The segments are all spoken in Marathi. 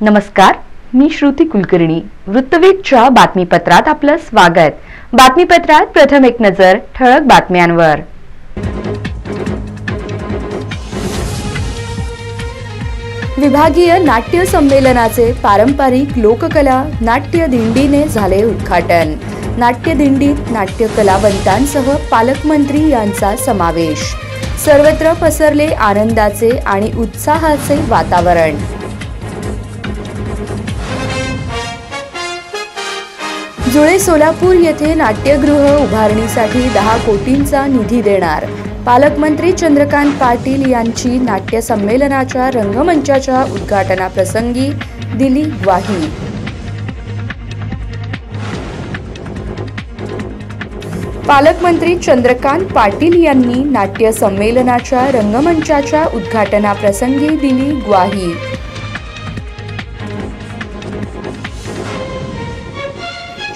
नमस्कार, मी श्रुती कुलकर्णी. वृत्तवेधच्या बातमीपत्रात आपलं स्वागत. बातमीपत्रात प्रथम एक नजर ठळक बातम्यांवर. विभागीय नाट्य संमेलनाचे पारंपरिक लोककला नाट्य दिंडीने झाले उद्घाटन. नाट्य दिंडीत नाट्य कलावंतांसह पालकमंत्री यांचा समावेश. सर्वत्र पसरले आनंदाचे आणि उत्साहाचे वातावरण. जुळे सोलापूर येथे नाट्यगृह उभारणीसाठी 10 कोटींचा निधी देणार. पालकमंत्री चंद्रकांत पाटील यांची नाट्य संमेलनाच्या रंगमंचाच्या उद्घाटनाप्रसंगी दिली ग्वाही. पालकमंत्री चंद्रकांत पाटील यांनी नाट्य संमेलनाच्या रंगमंचाच्या उद्घाटनाप्रसंगी दिली ग्वाही.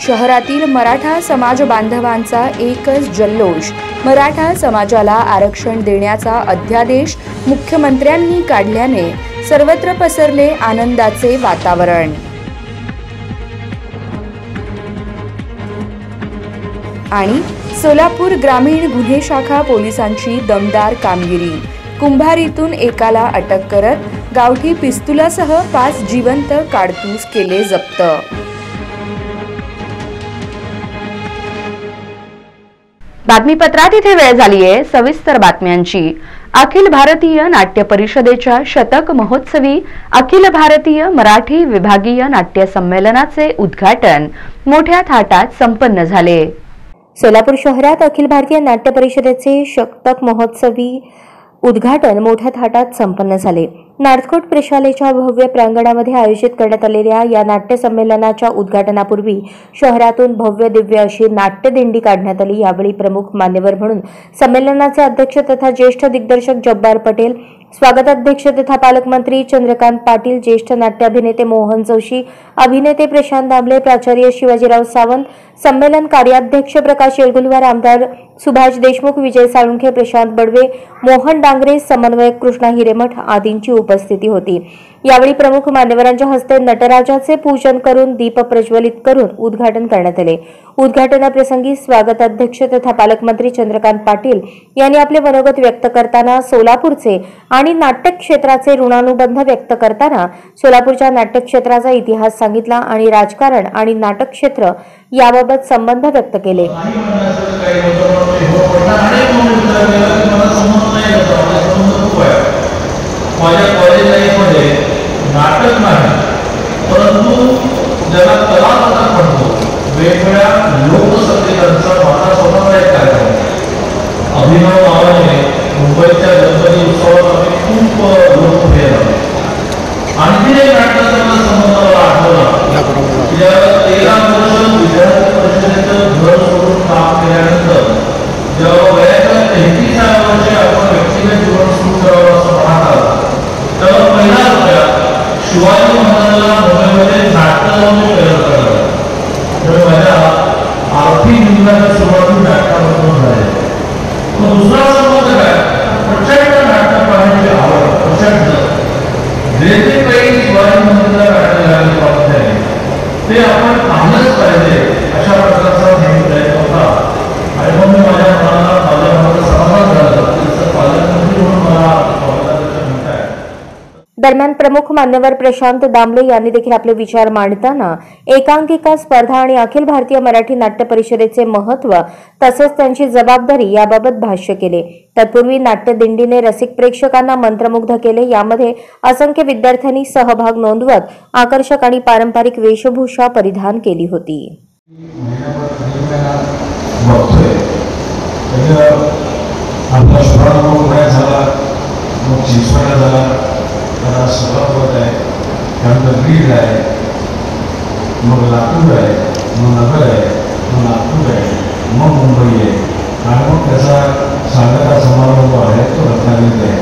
शहरातील मराठा समाज बांधवांचा एकच जल्लोष. मराठा समाजाला आरक्षण देण्याचा अध्यादेश मुख्यमंत्र्यांनी काढल्याने सर्वत्र पसरले आनंदाचे वातावरण. आणि सोलापूर ग्रामीण गुन्हे शाखा पोलिसांची दमदार कामगिरी. कुंभारीतून एकाला अटक करत गावठी पिस्तुलासह 5 जिवंत काडतूस केले जप्त. बातमीपत्रात इथे वेळ झाली आहे सविस्तर बातम्यांची. अखिल भारतीय नाट्य परिषदेच्या शतक महोत्सवी अखिल भारतीय मराठी विभागीय नाट्य संमेलनाचे उद्घाटन मोठ्या थाटात संपन्न झाले. सोलापूर शहरात अखिल भारतीय नाट्य परिषदेचे शतक महोत्सवी उद्घाटन मोठ्या थाटात संपन्न झाले. नार्थकोट प्रशालेच्या भव्य प्रांगणामध्ये आयोजित करण्यात आलेल्या या नाट्य संमेलनाच्या उद्घाटनापूर्वी शहरातून भव्य दिव्य अशी नाट्यदिंडी काढण्यात आली. यावेळी प्रमुख मान्यवर म्हणून संमेलनाचे अध्यक्ष तथा ज्येष्ठ दिग्दर्शक जब्बार पटेल, स्वागताध्यक्ष तथा पालकमंत्री चंद्रकांत पाटील, ज्येष्ठ नाट्य अभिनेते मोहन जोशी, अभिनेते प्रशांत दामले, प्राचार्य शिवाजीराव सावंत, संमेलन कार्याध्यक्ष प्रकाश येळगुलवार, आमदार सुभाष देशमुख, विजय साळुंखे, प्रशांत बडवे, मोहन डांगरे, समन्वयक कृष्णा हिरेमठ आदींची उपस्थिती होती. यावेळी प्रमुख मान्यवरांच्या हस्ते नटराजाचे पूजन करून दीप प्रज्वलित करून उद्घाटन करण्यात आले. उद्घाटनाप्रसंगी स्वागताध्यक्ष तथा पालकमंत्री चंद्रकांत पाटील यांनी आपले मनोगत व्यक्त करताना सोलापूरचे आणि नाट्य क्षेत्राचे ऋणानुबंध व्यक्त करताना सोलापूरच्या नाट्य क्षेत्राचा इतिहास सांगितला आणि राजकारण आणि नाटक क्षेत्र याबाबत संबंध व्यक्त केले. माझ्या कॉलेज लाईफमध्ये नाटक नाही, परंतु ज्याला कला नाटक म्हणतो वेगवेगळ्या लोकसंगीतांचा माझा स्वतःचा एक कार्यक्रम. अभिनव नावाने मुंबईच्या गणपती उत्सवात आम्ही खूप लोकप्रिय झालो. आणखी एक नाटकाचा मला संबंध मला आठवला. 13 वर्ष विद्यार्थी परिषदेचं घर सोडून काम केल्यानंतर जेव्हा वयाच्या 33व्या वर्षी आपण व्यक्तिगत जीवन सुरू करावं असं पाहतात, तेव्हा पहिला रुपया शिवाजी महाराजांना मुंबईमध्ये नाटक लावून तयार करतात. त्यामुळे माझ्या आर्थिक जीवनाच्या सुरुवाती नाटकामधून झाले. दुसरा संबंध काय, प्रचंड नाटक पाहण्याची आवड. प्रचंड जे जे काही शिवाजी महाराजांना नाटक घालायला प्राप्त आहे ते आपण पाहिलंच पाहिजे अशा प्रकारचा नेहमी प्रयत्न होता. आणि मग मी माझ्या मनाला समाधान झालं की पालकमंत्री म्हणून मला दरम्यान प्रमुख मान्यवर प्रशांत दामले यांनी देखील आपले विचार मांडताना एकांकिका स्पर्धा आणि अखिल भारतीय मराठी नाट्य परिषदेचे महत्त्व तसेच त्यांची जबाबदारी याबाबत भाष्य केले. तत्पूर्वी नाट्य दिंडीने रसिक प्रेक्षकांना मंत्रमुग्ध केले. यामध्ये असंख्य विद्यार्थ्यांनी सहभाग नोंदवत आकर्षक आणि पारंपरिक वेशभूषा परिधान केली होती. आपला शुभारंभ पुण्यात झाला, मग चिंचवडला झाला, आता सोलापूर आहे, त्यानंतर बीड आहे, मग लातूर आहे, मग नगर आहे, मग नागपूर आहे, मग मुंबई आहे आणि मग त्याचा सांगता समारंभ आहे तो रत्नागिरीत आहे.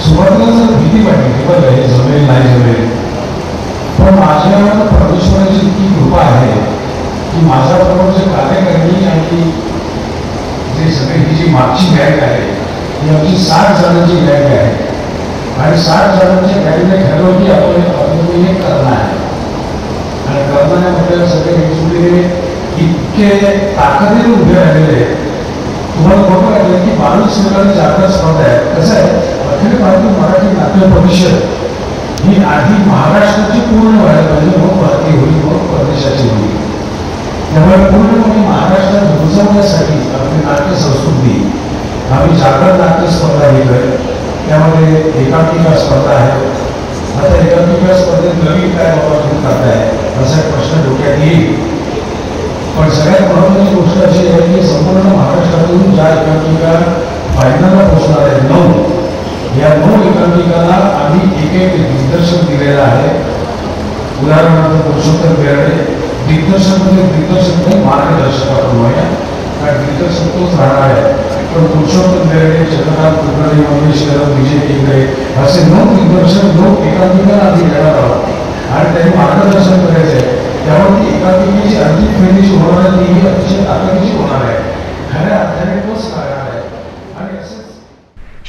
सुरुवातीला जर भीती वाटली की बघा हे जमेल नाही जमेल, पण माझ्यावर परमेश्वराची इतकी कृपा आहे की माझ्याबरोबर जे कार्यकर्ते आणि जे सगळे ही जी मागची बॅग आहे ही आमची 60 जणांची बॅग आहे. आणि 60 जणांची गाडीने ठरवली आपण एक करणार आहे आणि करणाऱ्या सगळे एकजुटीने इतके ताकदीने उभे राहिलेले. तुम्हाला बघू लागलं की बालशिवराची जागरण स्पर्धा आहे. कसं आहे, अखिल भारतीय मराठी नाट्य परिषद ही आधी महाराष्ट्राची पूर्ण व्हायला पाहिजे, मग भारतीय होईल, मग परदेशाची होईल. त्यामुळे पूर्णपणे महाराष्ट्रात रुजवण्यासाठी आपली नाट्य संस्कृती आम्ही जागरण नाट्य स्पर्धा घेतोय. त्यामध्ये एकांकिका स्पर्धा आहे. आता एकांकिका स्पर्धेत नवीन काय बाबा सुरू करताय असा एक प्रश्न डोक्यात येईल. पण सगळ्यात महत्त्वाची गोष्ट अशी आहे की संपूर्ण महाराष्ट्रातून ज्या एकांकिका फायनलला पोहोचणार आहेत 9, या 9 एकांकिकाला आम्ही एक दिग्दर्शन दिलेलं आहे. उदाहरणार्थ पुरुषोत्तम बेर्डे दिग्दर्शन नाही, मार्गदर्शक आपण म्हणूया, कारण दिग्दर्शन तोच राहणार आहे. पण पुरुषोत्तम बेर्डे, चंद्रकांत कुलकर्णी, मंगेशकर, विजय टिंगरे असे 9 दिग्दर्शक लोक एकांकिकाला आधी घेणार आहोत आणि त्यांनी मार्गदर्शन करायचं आहे. त्यामुळे ती एकांकिकेची अंतिम फेरीची होणार आहे, ती अतिशय ताकदीची होणार आहे. खऱ्या अर्थाने तोच राहणार आहे. आणि असंच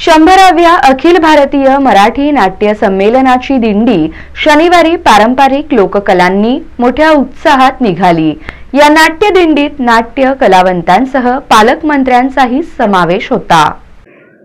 100व्या अखिल भारतीय मराठी नाट्य संमेलनाची दिंडी शनिवारी पारंपरिक लोककलांनी मोठ्या उत्साहात निघाली. या नाट्य दिंडीत नाट्य कलावंतांसह पालकमंत्र्यांचाही समावेश होता.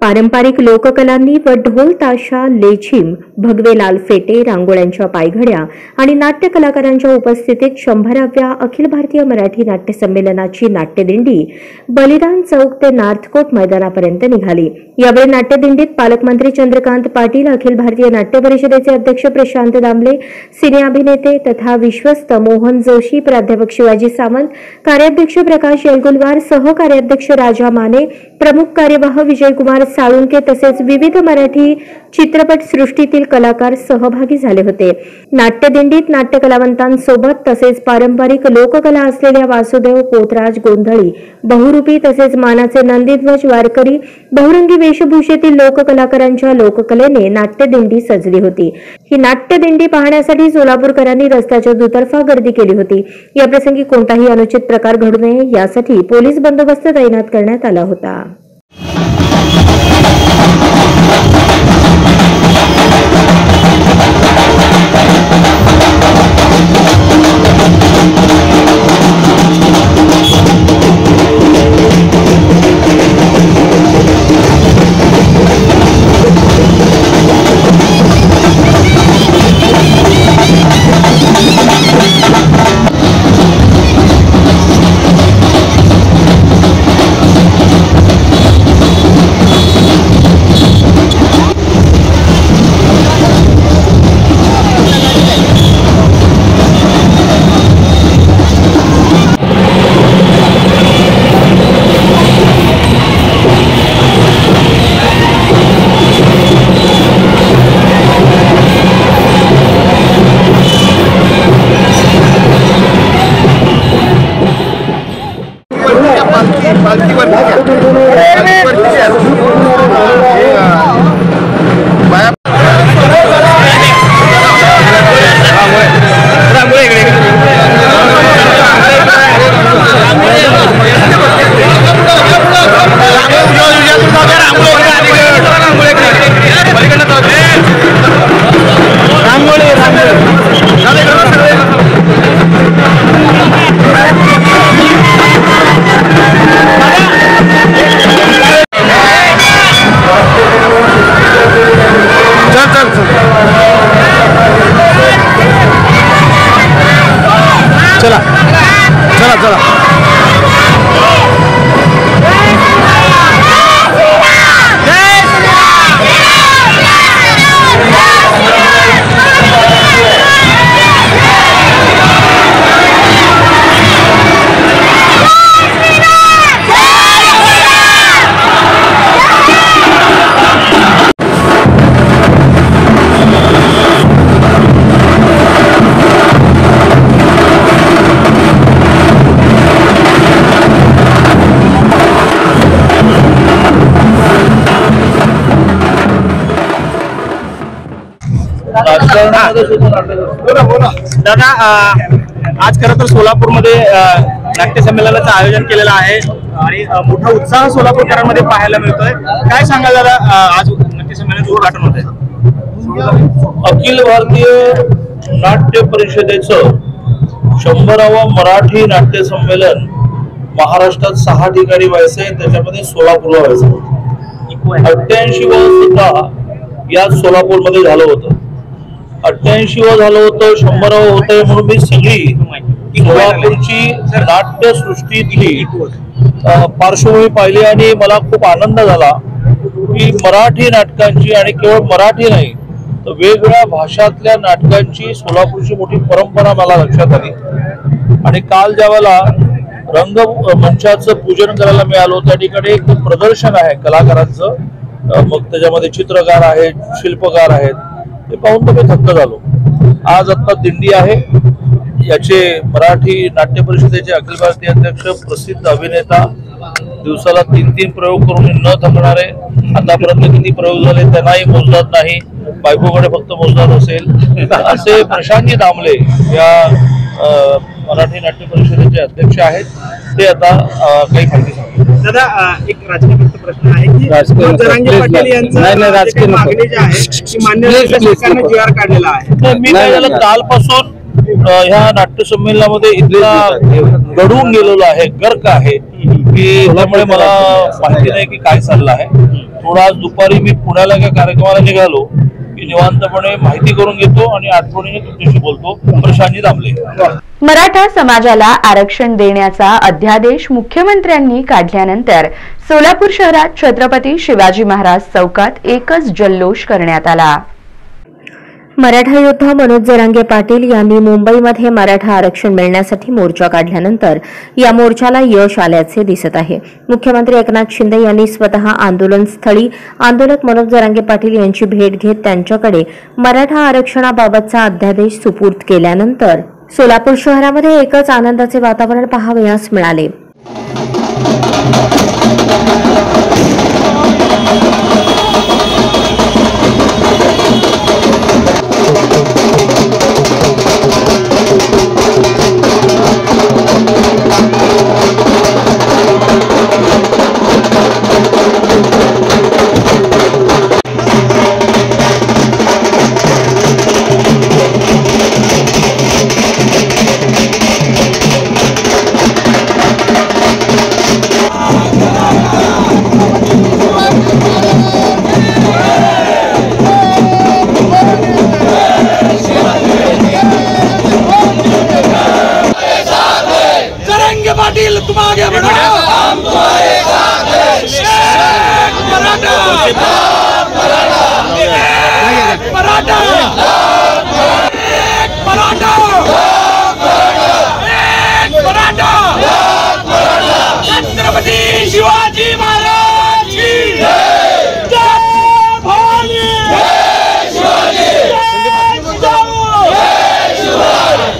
पारंपरिक लोककलांनी व ढोल ताशा, लेझिम, भगवे लाल फेटे, रांगोळ्यांच्या पायघड्या आणि नाट्य कलाकारांच्या उपस्थितीत 100व्या अखिल भारतीय मराठी नाट्य संमेलनाची नाट्यदिंडी बलिदान चौक ते नार्थकोट मैदानापर्यंत निघाली. यावेळी नाट्यदिंडीत पालकमंत्री चंद्रकांत पाटील, अखिल भारतीय नाट्य परिषदेचे अध्यक्ष प्रशांत दामले, सिने अभिनेते तथा विश्वस्त मोहन जोशी, प्राध्यापक शिवाजी सावंत, कार्याध्यक्ष प्रकाश येलगुलवार, सहकार्याध्यक्ष राजा माने, प्रमुख कार्यवाह विजयकुमार साळुंके तसेच विविध मराठी चित्रपट सृष्टीतील कलाकार सहभागी झाले होते. नाट्यदिंडीत नाट्य कलावंतांसोबत तसेच पारंपरिक लोककला असलेल्या वासुदेव, पोतराज, गोंधळी, बहुरूपी तसेच मानाचे नंदीध्वज, वारकरी, बहुरंगी वेशभूषेतील लोककलाकारांच्या लोककलेने नाट्यदिंडी सजली होती. ही नाट्यदिंडी पाहण्यासाठी सोलापूरकरांनी रस्त्याच्या दुतर्फा गर्दी केली होती. याप्रसंगी कोणताही अनुचित प्रकार घडू नये यासाठी पोलीस बंदोबस्त तैनात करण्यात आला होता. दादा, आज खरं तर सोलापूरमध्ये नाट्य संमेलनाचं आयोजन केलेलं आहे आणि मोठा उत्साह सोलापूरकरांमध्ये पाहायला मिळतोय. काय सांगाल दादा, आज नाट्य संमेलनाचं उद्घाटन होत आहे? अखिल भारतीय नाट्य परिषदेचं 100वे मराठी नाट्य संमेलन महाराष्ट्रात 6 ठिकाणी व्हायचंय, त्याच्यामध्ये सोलापूरला व्हायचं. 88 सुद्धा या सोलापूरमध्ये झालं होतं. 88 झालं होतं, 100 होतंय म्हणून मी सगळी सोलापूरची नाट्यसृष्टीतली पार्श्वभूमी पाहिली आणि मला खूप आनंद झाला की मराठी नाटकांची, आणि केवळ मराठी नाही तर वेगवेगळ्या भाषातल्या नाटकांची सोलापूरची मोठी परंपरा मला लक्षात आली. आणि काल ज्यावेळेला रंगमंचाचं पूजन करायला मिळालो त्या ठिकाणी एक प्रदर्शन आहे कलाकारांचं, मग त्याच्यामध्ये चित्रकार आहेत, शिल्पकार आहेत, ते पाहून तर मी थक्क झालो. आज आता दिंडी आहे. याचे मराठी नाट्य परिषदेचे अखिल भारतीय अध्यक्ष, प्रसिद्ध अभिनेता, दिवसाला 3 प्रयोग करून न थकणारे, आतापर्यंत किती प्रयोग झाले त्यांनाही मोजदाद नाही, बायकोकडे फक्त मोजदाद असेल, असे प्रशांतजी दामले या मराठी नाट्य परिषदेचे अध्यक्ष आहेत. ते आता काही माहिती सांगतील. दादा, एक राजकीय प्रश्न आहे की जरांगे पाटील यांचं मागणी जी आहे ती मान्य सरकारने जी आर काढलेला आहे. मी काय झालं, कालपासून ह्या नाट्य संमेलनामध्ये इतका घडून गेलेलो आहे, गर्क आहे की त्यामुळे मला माहिती नाही की काय चाललं आहे. थोडं आज दुपारी मी पुण्याला एका कार्यक्रमाला निघालो की निवांतपणे माहिती करून घेतो आणि आठवणीने तुमच्याशी बोलतो. प्रशांतजी दामले. मराठा समाजाला आरक्षण देण्याचा अध्यादेश मुख्यमंत्र्यांनी काढल्यानंतर सोलापूर शहरात छत्रपती शिवाजी महाराज चौकात एकच जल्लोष करण्यात आला. मराठा योद्धा मनोज जरांगे पाटील यांनी मुंबईमध्ये मराठा आरक्षण मिळण्यासाठी मोर्चा काढल्यानंतर या मोर्चाला यश आल्याचे दिसत आहे. मुख्यमंत्री एकनाथ शिंदे यांनी स्वतः आंदोलनस्थळी आंदोलक मनोज जरांगे पाटील यांची भेट घेत त्यांच्याकडे मराठा आरक्षणाबाबतचा अध्यादेश सुपूर्द केल्यानंतर सोलापूर शहरामध्ये एकच आनंदाचे वातावरण पाहावयास मिळाले. तुम आगे बढ़ो, हम तुम्हारे साथ हैं। एक मराठा, एक मराठा, एक मराठा, एक मराठा, छत्रपति शिवाजी महाराज की जय, जय भवानी, जय शिवाजी, जय जिजाऊ, जय शिवाजी,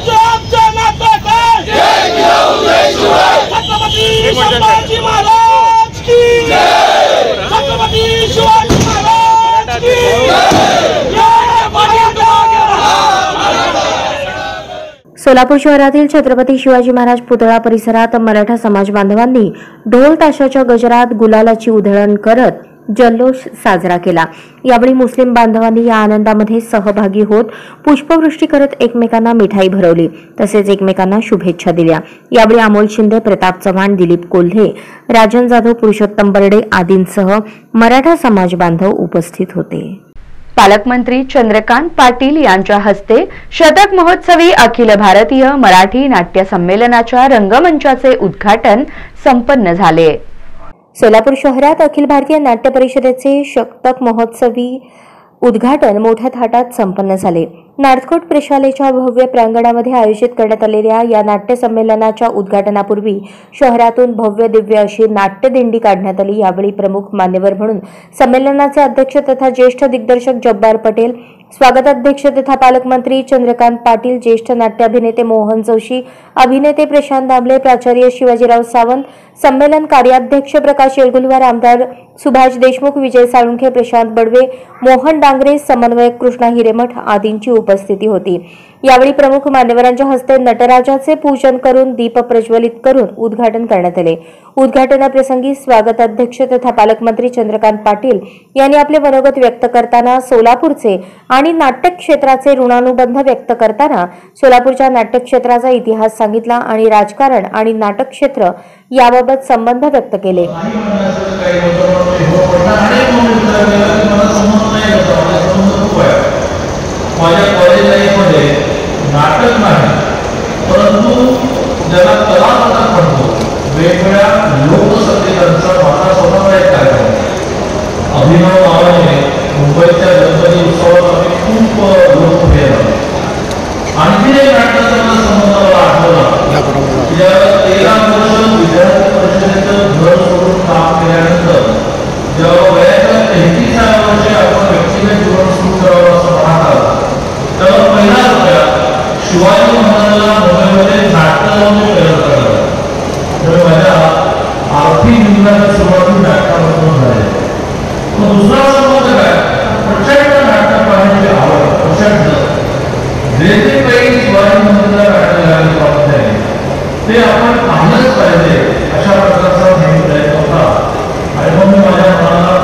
जय माता दी, जय जिजाऊ, जय शिवाजी, छत्रपति संभाजी महाराज की जय, छत्रपति शिवाजी महाराज की जय, जय मराठा। सोलापूर शहरातील छत्रपती शिवाजी महाराज पुतळा परिसरात मराठा समाज बांधवांनी ढोल ताशाच्या गजरात गुलालाची उधळण करत जल्लोष साजरा केला. यावेळी मुस्लिम बांधवांनी या आनंदामध्ये सहभागी होत पुष्पवृष्टी करत एकमेकांना मिठाई भरवली, तसेच एकमेकांना शुभेच्छा दिल्या. यावेळी अमोल शिंदे, प्रताप चव्हाण, दिलीप कोल्हे, राजन जाधव, पुरुषोत्तम बर्डे आदींसह मराठा समाज बांधव उपस्थित होते. पालकमंत्री चंद्रकांत पाटील यांच्या हस्ते शतक महोत्सवी अखिल भारतीय मराठी नाट्य संमेलनाच्या रंगमंचाचे उद्घाटन संपन्न झाले. सोलापूर शहरात अखिल भारतीय नाट्य परिषदेचे शतक महोत्सवी उद्घाटन मोठ्या थाटात संपन्न झाले. नार्थकोट प्रशालेच्या भव्य प्रांगणामध्ये आयोजित करण्यात आलेल्या या नाट्य संमेलनाच्या उद्घाटनापूर्वी शहरातून भव्य दिव्य अशी नाट्यदिंडी काढण्यात आली. यावेळी प्रमुख मान्यवर म्हणून संमेलनाचे अध्यक्ष तथा ज्येष्ठ दिग्दर्शक जब्बार पटेल, स्वागताध्यक्ष तथा पालकमंत्री चंद्रकांत पाटील, ज्येष्ठ नाट्य अभिनेते मोहन जोशी, अभिनेते प्रशांत दामले, प्राचार्य शिवाजीराव सावंत, संमेलन कार्याध्यक्ष प्रकाश येळगुलवार, आमदार सुभाष देशमुख, विजय साळुंखे, प्रशांत बडवे, मोहन डांगरे, समन्वयक कृष्णा हिरेमठ आदींची उपस्थिती होती। यावेळी प्रमुख मान्यवरांच्या हस्ते नटराजाचे पूजन करून दीप प्रज्वलित करून उद्घाटन करण्यात आले। उद्घाटनाप्रसंगी स्वागताध्यक्ष तथा पालकमंत्री चंद्रकांत पाटील यांनी आपले मनोगत व्यक्त करताना सोलापूरचे आणि नाट्य क्षेत्राचे ऋणानुबंध व्यक्त करताना सोलापूरच्या नाट्य क्षेत्राचा इतिहास सांगितला आणि राजकारण आणि नाटक क्षेत्र याबाबत संबंध व्यक्त केले। माझ्या कॉलेज लाईफमध्ये नाटक नाही, परंतु ज्याला कला नाटक म्हणतो, वेगवेगळ्या लोकसंगीतांचा माझा स्वतःचा एक कार्यक्रम अभिनव नावाने मुंबईच्या गणपती उत्सवात आम्ही खूप लोकप्रिय झालो। आणखी एक नाटकाचा मला संबंध मला आठवला, ज्यावेळेला 13 वर्ष विद्यार्थी परिषदेचं घर सोडून काम केल्यानंतर जेव्हा वयाच्या 33व्या वर्षी आपण व्यक्तिगत जीवन सुरू करावं असं पाहत आला, तेव्हा पहिला रुपया शिवाजी महाराजांना मुंबईमध्ये नाटक लावून तयार करतात। तर माझ्या आर्थिक जीवनाची सुरुवात नाटकापासून झाली। मग दुसरा संबंध काय, प्रचंड नाटक पाहण्याची आवड, प्रचंड जे जे काही शिवाजी महाराजांना नाटक पाहत आहे ते आपण पाहिलंच पाहिजे अशा प्रकारचा नेहमी प्रयत्न होता। आणि मग मी माझ्या मनाला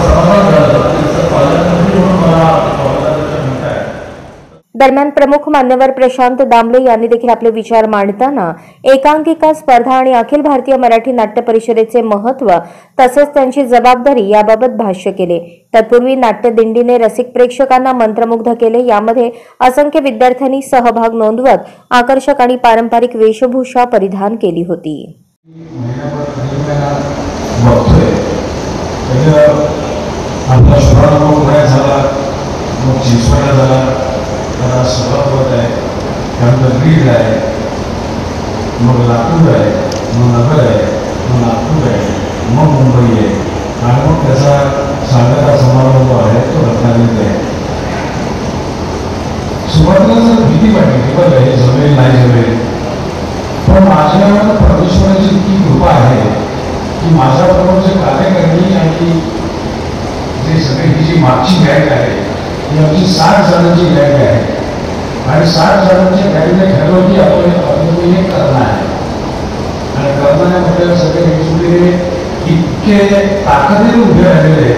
समाधान झालं, पालकमंत्री म्हणून मला दरम्यान प्रमुख मान्यवर प्रशांत दामले यांनी देखील आपले विचार मांडताना एकांकिका स्पर्धा आणि अखिल भारतीय मराठी नाट्य परिषदेचे महत्त्व तसेच त्यांची जबाबदारी याबाबत भाष्य केले। तत्पूर्वी नाट्य दिंडीने रसिक प्रेक्षकांना मंत्रमुग्ध केले। यामध्ये असंख्य विद्यार्थ्यांनी सहभाग नोंदवत आकर्षक आणि पारंपरिक वेशभूषा परिधान केली होती। त्याला सुरुवात होत आहे, त्यानंतर बीड आहे, मग लातूर आहे, मग नगर आहे, मग नागपूर आहे, मग मुंबई आहे आणि मग त्याचा सांगता समारोह आहे तो रत्नागिरीत आहे। सुरुवातीला जर भीती वाटली की बरं हे जमेल नाही जमेल, पण माझ्यावर परमेश्वराची इतकी कृपा आहे की माझ्याबरोबर जे कार्यकर्ते आणि जे सगळे ही जी मागची गॅग आहे ही आमची 60 जणांची गॅग आहे आणि 60 जणांच्या गॅगने ठरवलं की आपण हे करणार आहे आणि करणाऱ्यामध्ये सगळे एकजुटीने इतके ताकदीने उभे राहिलेले।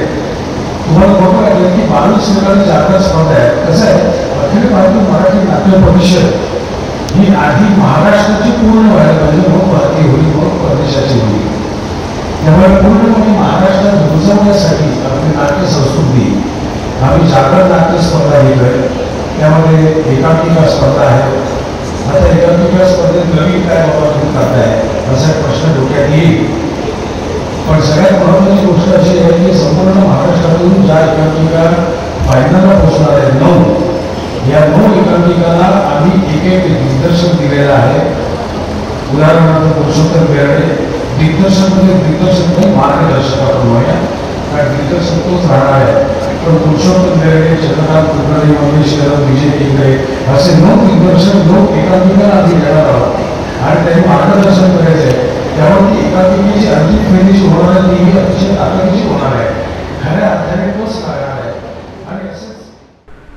तुम्हाला बघू वाटलं की 22 प्रकारची जागृत स्पर्धा आहे। कसं आहे, अखिल भारतीय मराठी नाट्य परिषद ही आधी महाराष्ट्राची पूर्ण व्हायला पाहिजे, मग भारतीय होईल, मग परदेशाची होईल। त्यामुळे पूर्णपणे महाराष्ट्रात रुजवण्यासाठी आपली नाट्य संस्कृती आम्ही जागृत नाट्य स्पर्धा घेतोय। त्यामध्ये एकांकिका स्पर्धा आहे। आता एकांकिका स्पर्धेत नवीन काय बाबा तुम्ही करताय असा प्रश्न डोक्यात येईल, पण सगळ्यात महत्त्वाची गोष्ट अशी आहे की संपूर्ण महाराष्ट्रातून ज्या एकांकिका फायनलला पोहोचणार आहेत 9, या 9 एकांकिकाला आम्ही एक दिग्दर्शक दिलेलं आहे। उदाहरणार्थ पुरुषोत्तम बेर्डे दिग्दर्शक नाही मार्गदर्शक आपण म्हणूया, कारण दिग्दर्शक तोच राहणार आहे, पण पुरुषोत्तम बेर्डे, चंद्रकांत कुलकर्णी, मंगेशकर, विजय टिंगरे असे 9 दिग्दर्शक लोक एकांकिकाला आम्ही देणार आहोत आणि त्यांनी मार्गदर्शन करायचं आहे। त्यामुळे ती एकांकिकेची अंतिम फेरी जी होणार आहे ती अतिशय ताकदीची होणार आहे, खऱ्या अर्थाने तोच करणार आहे। आणि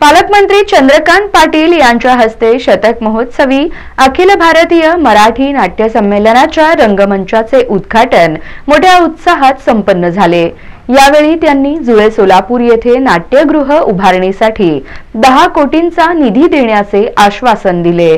पालकमंत्री चंद्रकांत पाटील यांच्या हस्ते शतक महोत्सवी अखिल भारतीय मराठी नाट्य संमेलनाच्या रंगमंचाचे उद्घाटन मोठ्या उत्साहात संपन्न झाले। यावेळी त्यांनी जुळे सोलापूर येथे नाट्यगृह उभारणीसाठी 10 कोटींचा निधी देण्याचे आश्वासन दिले।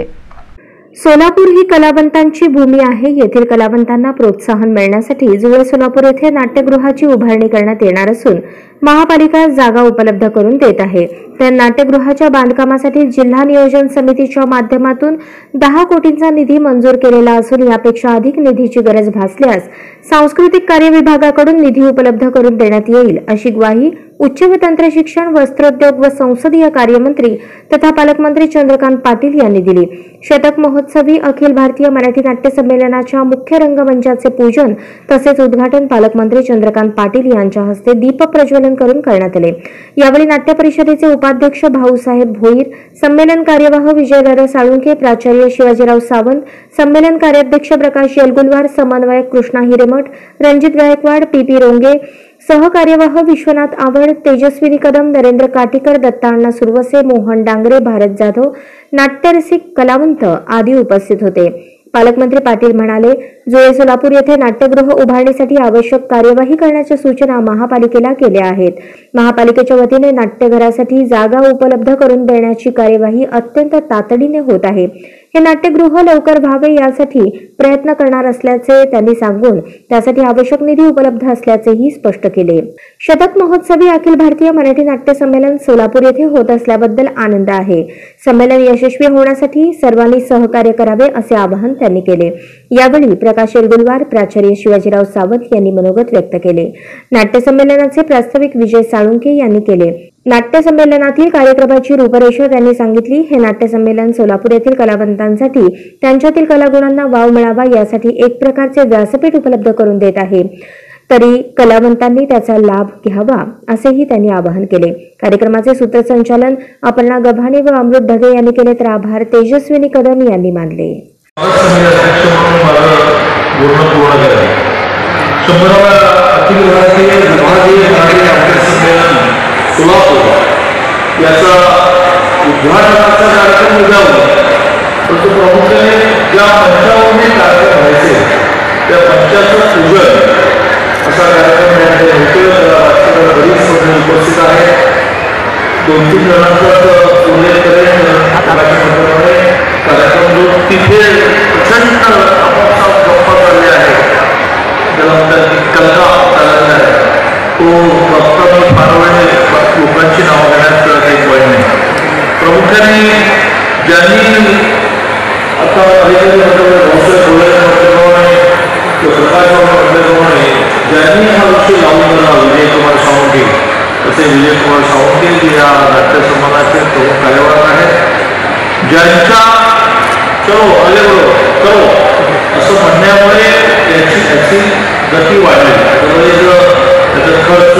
सोलापूर ही कलावंतांची भूमी आहे। येथील कलावंतांना प्रोत्साहन मिळण्यासाठी जुळे सोलापूर येथे नाट्यगृहाची उभारणी करण्यात येणार असून महापालिका जागा उपलब्ध करून देत आहे। त्या नाट्यगृहाच्या बांधकामासाठी जिल्हा नियोजन समितीच्या माध्यमातून 10 कोटींचा निधी मंजूर केलेला असून यापेक्षा अधिक निधीची गरज भासल्यास सांस्कृतिक कार्य विभागाकडून निधी उपलब्ध करून देण्यात येईल अशी ग्वाही उच्च व तंत्र शिक्षण, वस्त्रोद्योग व संसदीय कार्यमंत्री तथा पालकमंत्री चंद्रकांत पाटील यांनी दिली. शतक महोत्सवी अखिल भारतीय मराठी नाट्य संमेलनाच्या मुख्य रंगमंचाचे पूजन तसेच उद्घाटन पालकमंत्री चंद्रकांत पाटील यांच्या हस्ते दीप प्रज्वलन करून करण्यात आले. यावेळी नाट्य परिषदेचे उपाध्यक्ष भाऊसाहेब भोईर, संमेलन कार्यवाह विजयदादा साळुंखे, प्राचार्य शिवाजीराव सावंत, संमेलन कार्याध्यक्ष प्रकाश येलगुलवार, समन्वयक कृष्णा हिरेमठ, रणजित गायकवाड, पी रोंगे, सहकार्यवाह विश्वनाथ आवड, तेजस्विनी कदम, नरेंद्र काटीकर, दत्ताअण्णा सुरवसे, मोहन डांगरे, भारत जाधव, नाट्यरसिक कलावंत आदी उपस्थित होते. पालकमंत्री पाटील म्हणाले, जुळे सोलापूर येथे नाट्यगृह उभारण्यासाठी आवश्यक कार्यवाही करण्याच्या सूचना महापालिकेला केल्या आहेत. महापालिकेच्या वतीने नाट्यघरासाठी जागा उपलब्ध करून देण्याची कार्यवाही अत्यंत तातडीने होत आहे. हे नाट्यगृह लवकर व्हावे यासाठी प्रयत्न करणार असल्याचे त्यांनी सांगून त्यासाठी आवश्यक निधी उपलब्ध असल्याचेही स्पष्ट केले. शतक महोत्सवी अखिल भारतीय मराठी नाट्य संमेलन सोलापूर येथे होत असल्याबद्दल आनंद आहे. संमेलन यशस्वी होण्यासाठी सर्वांनी सहकार्य करावे असे आवाहन त्यांनी केले. यावेळी प्रकाश येलगुलवार, प्राचार्य शिवाजीराव सावंत यांनी मनोगत व्यक्त केले. नाट्य संमेलनाचे प्रास्ताविक विजय साळुंखे यांनी केले. नाट्य संमेलनातील कार्यक्रमाची रूपरेषा त्यांनी सांगितली. हे नाट्य संमेलन सोलापूर येथील कलावंतांसाठी त्यांच्यातील कलागुणांना वाव मिळावा यासाठी एक प्रकारचे व्यासपीठ उपलब्ध करून देत आहे. तरी कलावंतांनी त्याचा लाभ घ्यावा असेही त्यांनी आवाहन केले. कार्यक्रमाचे सूत्रसंचालन अपर्णा गव्हाणे व अमृत ढगे यांनी केले तर आभार तेजस्विनी कदम यांनी मानले. सोलापूर याचा उद्घाटनाचा कार्यक्रम उद्यावर, परंतु प्रामुख्याने ज्या मंचावर कार्यक्रम व्हायचे त्या मंचाचं पूजन असा कार्यक्रम बरीच उपस्थित आहे. 2-3 जणांचाच उल्लेख करेन. कार्यक्रम जो तिथे प्रचंड आपापसात गप्पा चालले आहेत, त्याला म्हणतात कलका चाललेला आहे, तो बघताना फार वेळ लोकांची नावं घेण्यात काही पॉईंट नाही. प्रामुख्याने ज्यांनी आता म्हटल्याप्रमाणे ज्यांनी हा विषय लावून दिला, विजयकुमार सावंगे, तसे विजयकुमार सावंगे जे या नाट्य समाजाचे प्रमुख कार्यवाह आहेत, ज्यांच्या चलो आले बरोबर करो असं म्हणण्यामुळे याची गती वाढली. त्याचा खर्च,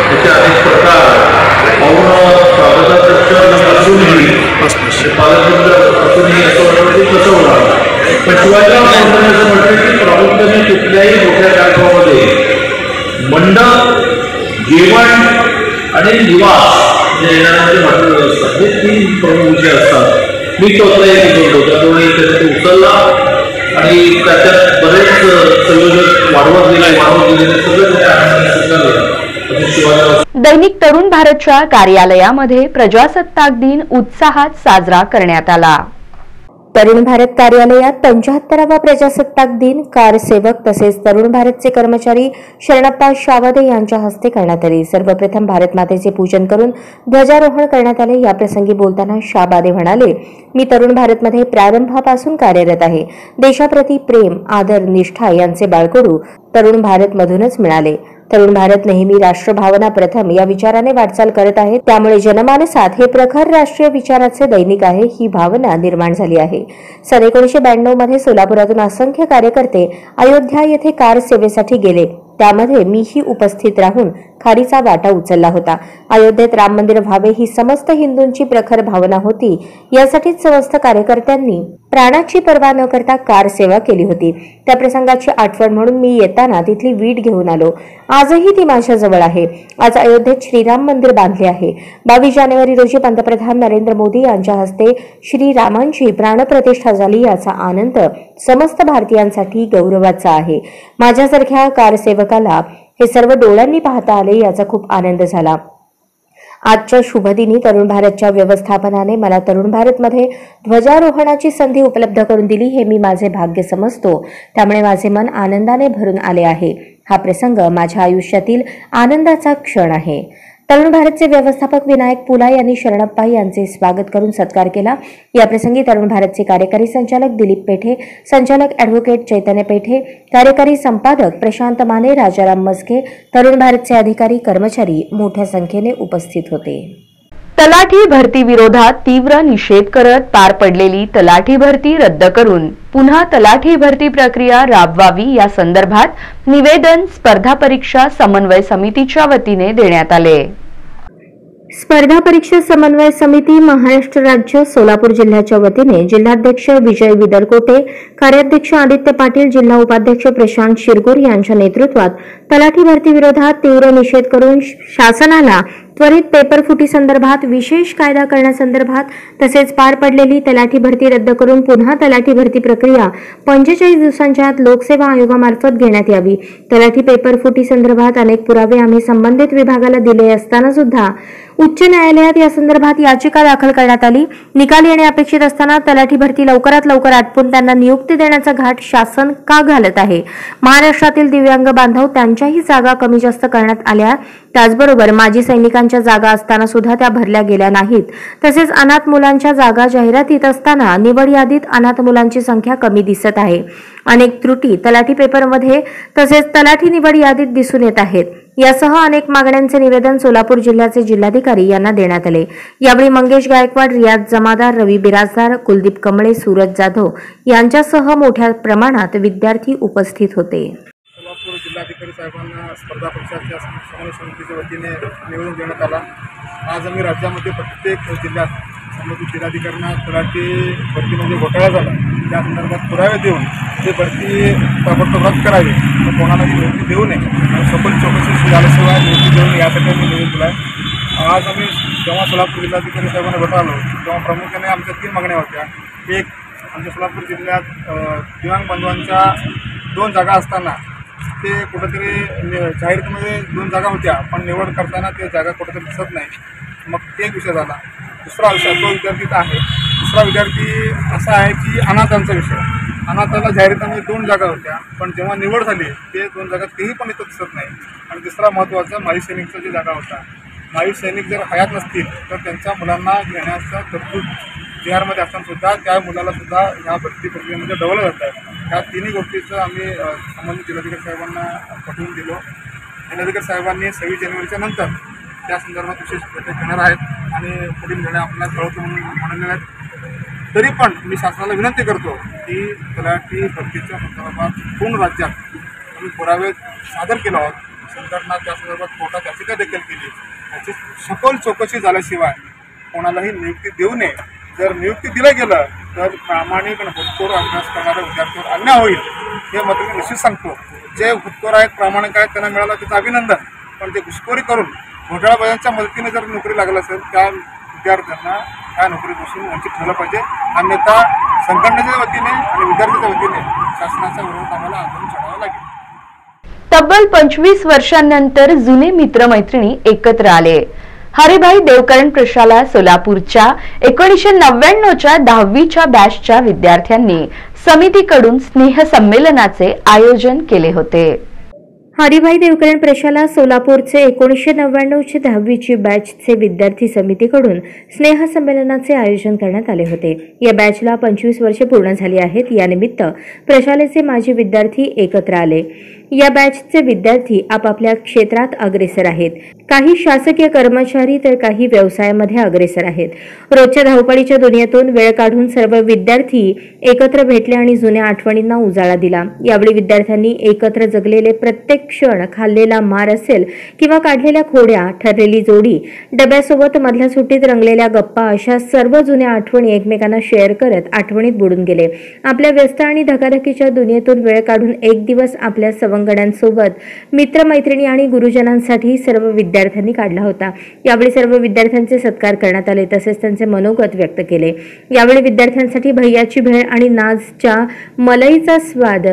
त्याचे अनेक प्रकार पाहून स्वागताध्यक्ष असूनही पालकमंत्री असूनही असं वाटतं कसं होणार. पण शिवाजीराव सावंतांनी असं म्हटलं की प्रामुख्याने कुठल्याही मोठ्या कार्यक्रमामध्ये मंडप, जेवण आणि निवास जे येणाऱ्यांचे हॉटेल असतात हे 3 प्रमुख विषय असतात. मी तो त्यामुळे त्याच्यात उचलला आणि त्याच्यात बरेच संयोजक वाढवत गेले सगळं त्याच्या आनंदाने स्वीकारलं. दैनिक तरुण भारतच्या कार्यालयामध्ये प्रजासत्ताक दिन उत्साहात साजरा करण्यात आला. तरुण भारत कार्यालयात 75वा प्रजासत्ताक दिन कारसेवक तसेच तरुण भारतचे कर्मचारी शरणप्पा शावदे यांच्या हस्ते करण्यात आले. सर्वप्रथम भारत मातेचे पूजन करून ध्वजारोहण करण्यात आले. या प्रसंगी बोलताना शाबादे म्हणाले, मी तरुण भारतमध्ये प्रारंभापासून कार्यरत आहे. देशाप्रती प्रेम, आदर, निष्ठा यांचे बाळकडू तरुण भारत मधूनच मिळाले. तरुण भारत नेहमी राष्ट्रभावना प्रथम या विचाराने वाटचाल करत आहे. त्यामुळे जनमानसात हे प्रखर राष्ट्रीय विचाराचे दैनिक आहे ही भावना निर्माण झाली आहे. सन 1992 मध्ये सोलापुरातून असंख्य कार्यकर्ते अयोध्या येथे कार सेवेसाठी गेले. त्यामध्ये मीही उपस्थित राहून खारीचा वाटा उचलला होता. अयोध्येत राम मंदिर व्हावे ही समस्त हिंदूंची प्रखर भावना होती. यासाठीच समस्त कार्यकर्त्यांनी प्राणाची पर्वा न करता कार सेवा केली होती. त्या प्रसंगाची आठवण म्हणून मी येताना तिथली वीट घेऊन आलो. आजही ती माझ्याजवळ आहे. आज अयोध्येत श्रीराम मंदिर बांधले आहे. 22 जानेवारी रोजी पंतप्रधान नरेंद्र मोदी यांच्या हस्ते श्रीरामांची प्राणप्रतिष्ठा झाली. याचा आनंद समस्त भारतीयांसाठी गौरवाचा आहे. माझ्यासारख्या कारसेवकाला हे सर्व डोळ्यांनी पाहता आले याचा खूप आनंद झाला. आजच्या शुभदिनी तरुण भारतच्या व्यवस्थापनाने मला तरुण भारतमध्ये ध्वजारोहणाची संधी उपलब्ध करून दिली हे मी माझे भाग्य समजतो. त्यामुळे माझे मन आनंदाने भरून आले आहे. हा प्रसंग माझ्या आयुष्यातील आनंदाचा क्षण आहे. तरुण भारतचे व्यवस्थापक विनायक पुला यांनी शरणप्पा यांचे स्वागत करून सत्कार केला। याप्रसंगी तरुण भारतचे कार्यकारी संचालक दिलीप पेठे, संचालक ॲडव्होकेट चैतन्य पेठे, कार्यकारी संपादक प्रशांत माने, राजाराम मस्के, तरुण भारतचे अधिकारी कर्मचारी मोठ्या संख्येने उपस्थित होते। तलाठी भरती विरोधात तीव्र निषेध करत पार पडलेली तलाठी भरती रद्द करून पुन्हा तलाठी भरती प्रक्रिया राबवावी या संदर्भात निवेदन स्पर्धा परीक्षा समन्वय समितीच्या वतीने देण्यात आले। स्पर्धा परीक्षा समन्वय समिती महाराष्ट्र राज्य सोलापूर जिल्ह्याच्या वतीने जिल्हाध्यक्ष विजय विदरकोटे, कार्याध्यक्ष आदित्य पाटील, जिल्हा उपाध्यक्ष प्रशांत शिरगोर यांच्या नेतृत्वात तलाठी भरती विरोधात तीव्र निषेध करून शासनाला त्वरित पेपर फुटी संदर्भात विशेष कायदा करण्यासंदर्भात तसेच पार पडलेली तलाठी भरती रद्द करून पुन्हा तलाठी भरती प्रक्रिया 45 दिवसांच्या आत लोकसेवा आयोगामार्फत घेण्यात यावी। तलाठी पेपर फुटी संदर्भात अनेक पुरावे आम्ही संबंधित विभागाला दिले असताना सुद्धा उच्च न्यायालयात या संदर्भात याचिका दाखल करण्यात आली। निकाल येणे अपेक्षित असताना तलाठी भरती लवकरात लवकर आटपून त्यांना नियुक्ती देण्याचा घाट शासन का घालत आहे? महाराष्ट्रातील दिव्यांग बांधव त्यांच्याही जागा कमी जास्त करण्यात आल्या, त्याचबरोबर माजी सैनिकांच्या जागा असताना सुद्धा त्या भरल्या गेल्या नाहीत। तसेच अनाथ मुलांच्या जागा जाहिरातीत असताना निवड यादीत अनाथ मुलांची संख्या कमी दिसत आहे। अनेक त्रुटी तलाठी पेपरमध्ये तसेच तलाठी निवड यादीत दिसून येत आहेत। यासह अनेक मागण्यांचे निवेदन सोलापूर जिल्ह्याचे जिल्हाधिकारी यांना देण्यात आले। यावेळी मंगेश गायकवाड, रियाज जमादार, रवी बिराजदार, कुलदीप कमळे, सूरज जाधव यांच्यासह मोठ्या प्रमाणात विद्यार्थी उपस्थित होते। सोलापूर जिल्हाधिकारी साहेबांना स्पर्धा परीक्षाच्या समन्वय समितीच्या वतीने निवेदन देण्यात आला। आज आम्ही राज्यामध्ये प्रत्येक जिल्ह्यात संबंधित जिल्हाधिकाऱ्यांना तलाठी भरतीमध्ये घोटाळा झाला त्या संदर्भात पुरावे देऊन ते भरती ताबडतोब रद्द करावी, तर कोणालाही नियुक्ती देऊ नये आणि सखोल चौकशी झाल्याशिवाय नियुक्ती देऊ नये यासाठी आम्ही निवेदन दिलं आहे। आज आम्ही जेव्हा सोलापूर जिल्हाधिकारी साहेबांना भेटालो तेव्हा प्रामुख्याने आमच्या 3 मागण्या होत्या। एक, आमच्या सोलापूर जिल्ह्यात दिव्यांग बांधवांच्या 2 जागा असताना ते कुठेतरी जाहिरातीमध्ये 2 जागा होत्या, पण निवड करताना ते जागा कुठेतरी दिसत नाही, मग ते एक विषय झाला। दुसरा विषय तो विद्यार्थीचा आहे। दुसरा विद्यार्थी असा आहे की अनाथांचा विषय। अनाथाला जाहिरातीमध्ये 2 जागा होत्या, पण जेव्हा निवड झाली ते 2 जागा तेही पण इथं दिसत नाही। आणि तिसरा महत्त्वाचा माजी सैनिकचा जी जागा होता, माजी सैनिक जर हयात नसतील तर त्यांच्या मुलांना घेण्याचा तरतूद बिहारमध्ये असताना सुद्धा त्या मुलाला सुद्धा ह्या भरती प्रक्रियेमध्ये डवलं जात आहे। ह्या तिन्ही गोष्टीचं आम्ही संबंधित जिल्हाधिकारी साहेबांना पाठवून दिलो। जिल्हाधिकारी साहेबांनी 26 जानेवारीच्या नंतर त्या संदर्भात विशेष बैठक घेणार आहेत आणि पुढील निर्णय आपल्याला कळवतो म्हणून म्हणाले आहेत। तरी पण मी शासनाला विनंती करतो की तलाठी भरतीच्या संदर्भात पूर्ण राज्यात आम्ही पुरावे सादर केले आहोत। संघटना त्या संदर्भात कोर्टात याचिका देखील केली, याची सखोल चौकशी झाल्याशिवाय कोणालाही नियुक्ती देऊ नये। जर नियुक्ती दिलं गेलं तर प्रामाणिक आणि हुतकोर अभ्यास करणाऱ्या विद्यार्थ्यांवर अन्याय होईल, हे मात्र मी निश्चित सांगतो। जे हुतकोर आहेत, प्रामाणिक आहेत, त्यांना मिळालं त्याचं अभिनंदन, पण ते घुसखोरी करून घोटाळाबाजांच्या मदतीने जर नोकरी लागली असेल त्या विद्यार्थ्यांना त्या नोकरीपासून वंचित ठेवलं पाहिजे, अन्यथा संघटनेच्या वतीने आणि विद्यार्थ्यांच्या वतीने शासनाच्या विरोधात आम्हाला आंदोलन छेडावं लागेल। तब्बल 25 वर्षांनंतर जुने मित्रमैत्रिणी एकत्र आले। हरिभाई देवकरण प्रशाला सोलापूरच्या 1999च्या 10वीच्या बॅचच्या विद्यार्थ्यांनी समितीकडून स्नेहसंमेलनाचे आयोजन केले होते। हरिभाई देवकरण प्रशाला सोलापूरचे 1999ची 10वीची बॅचचे विद्यार्थी समितीकडून स्नेहसंमेलनाचे आयोजन करण्यात आले होते। या बॅचला 25 वर्षे पूर्ण झाली आहेत। यानिमित्त प्रशालेचे माजी विद्यार्थी एकत्र आले। या बॅचचे विद्यार्थी आपापल्या क्षेत्रात अग्रेसर आहेत। काही शासकीय कर्मचारी तर काही व्यवसायामध्ये अग्रेसर आहेत। रोजच्या धावपळीच्या दुनियेतून वेळ काढून सर्व विद्यार्थी एकत्र भेटले आणि जुन्या आठवणींना उजाळा दिला। यावेळी विद्यार्थ्यांनी एकत्र जगलेले प्रत्येक क्षण, खाल्लेला मार असेल किंवा काढलेल्या खोड्या, ठरलेली जोडी, डब्यासोबत मधल्या सुट्टीत रंगलेल्या गप्पा अशा सर्व जुन्या आठवणी एकमेकांना शेअर करत आठवणीत बुडून गेले। आपल्या व्यस्त आणि धकाधकीच्या दुनियेतून वेळ काढून एक दिवस आपल्या सवंगड्यांसोबत, मित्रमैत्रिणी आणि गुरुजनांसाठी सर्व विद्यार्थ्यांनी काढला होता। यावेळी सर्व विद्यार्थ्यांचे सत्कार करण्यात आले, तसेच त्यांचे मनोगत व्यक्त केले। यावेळी विद्यार्थ्यांसाठी भैयाची भेळ आणि नाजच्या मलईचा स्वाद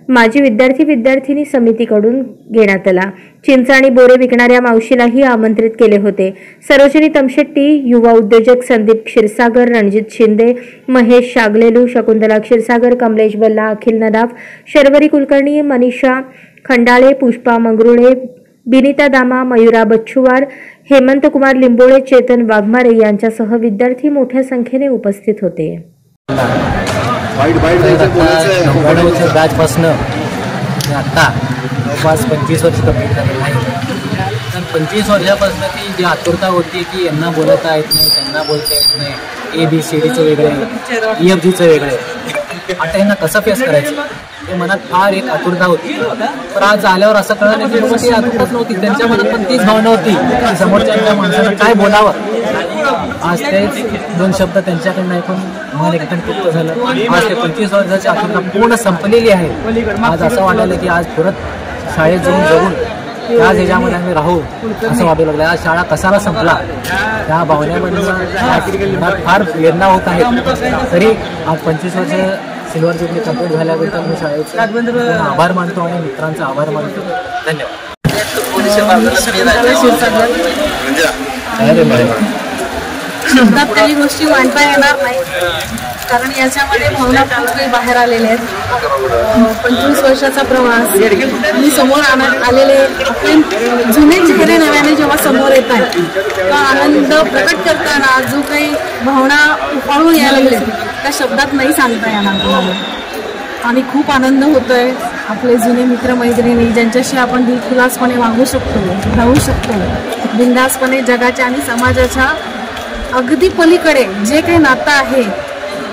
माजी विद्यार्थी समितीकडून घेण्यात आला। चिंच आणि बोरे विकणाऱ्या मावशीलाही आमंत्रित केले होते। सरोजिनी तमशेट्टी, युवा उद्योजक संदीप क्षीरसागर, रणजित शिंदे, महेश शागलेलू, शकुंतला क्षीरसागर, कमलेश बल्ला, अखिल नदाफ, शर्वरी कुलकर्णी, मनीषा खंडाळे, पुष्पा मंगरुळे, बिनिता दामा, मयुरा बच्चुवार, हेमंत कुमार लिंबोळे, चेतन वाघमारे यांच्यासह विद्यार्थी मोठ्या संख्येने उपस्थित होते. बॅचपासनं आता जवळपास 25 वर्ष कंप्लीट झालेलं आहे. तर 25 वर्षापासून ती जी आतुरता होती की यांना बोलता येत नाही, त्यांना बोलता येत नाही, ABCDचं वेगळं, EFGचं वेगळं, आता यांना कसं फेस करायचं ते मनात फार एक आतुरता होती. पण आज आल्यावर असं कळलं की ती आतुरताच नव्हती, त्यांच्या मनात पण तीच भावना होती की समोरच्या माणसानं काय बोलावं. आज तेच 2 शब्द त्यांच्याकडनं ऐकून मन एकदम तृप्त झालं. आज ते 25 वर्षाची आतुरता पूर्ण संपलेली आहे. आज असं वाटायला की आज परत शाळेत जाऊन जगून त्याच ह्याच्यामध्ये आम्ही राहू असं वाटू लागलं. आज शाळा कसाला संपला त्या भावनेमधून फार प्रेरणा होत आहे. तरी आज 25 वर्ष सिल्वर जुबली कंप्लीट झाल्याबद्दल मी शाळेचे आभार मानतो आणि मित्रांचा आभार मानतो. धन्यवाद. शब्दात काही गोष्टी मांडता येणार नाही, कारण याच्यामध्ये भावना खूप काही बाहेर आलेल्या आहेत. 25 वर्षाचा प्रवास मी समोर आलेले आपले जुने चेहरे नव्याने जेव्हा समोर येत आहेत तेव्हा आनंद प्रकट करताना जो काही भावना उफाळून यायला लागले त्या शब्दात नाही सांगता येणार. आणि खूप आनंद होतोय. आपले जुने मित्रमैत्रिणी ज्यांच्याशी आपण दिलखुलासपणे वागू शकतो, राहू शकतो, बिनधास्तपणे जगाच्या आणि समाजाच्या अगदी पलीकडे जे काही नातं आहे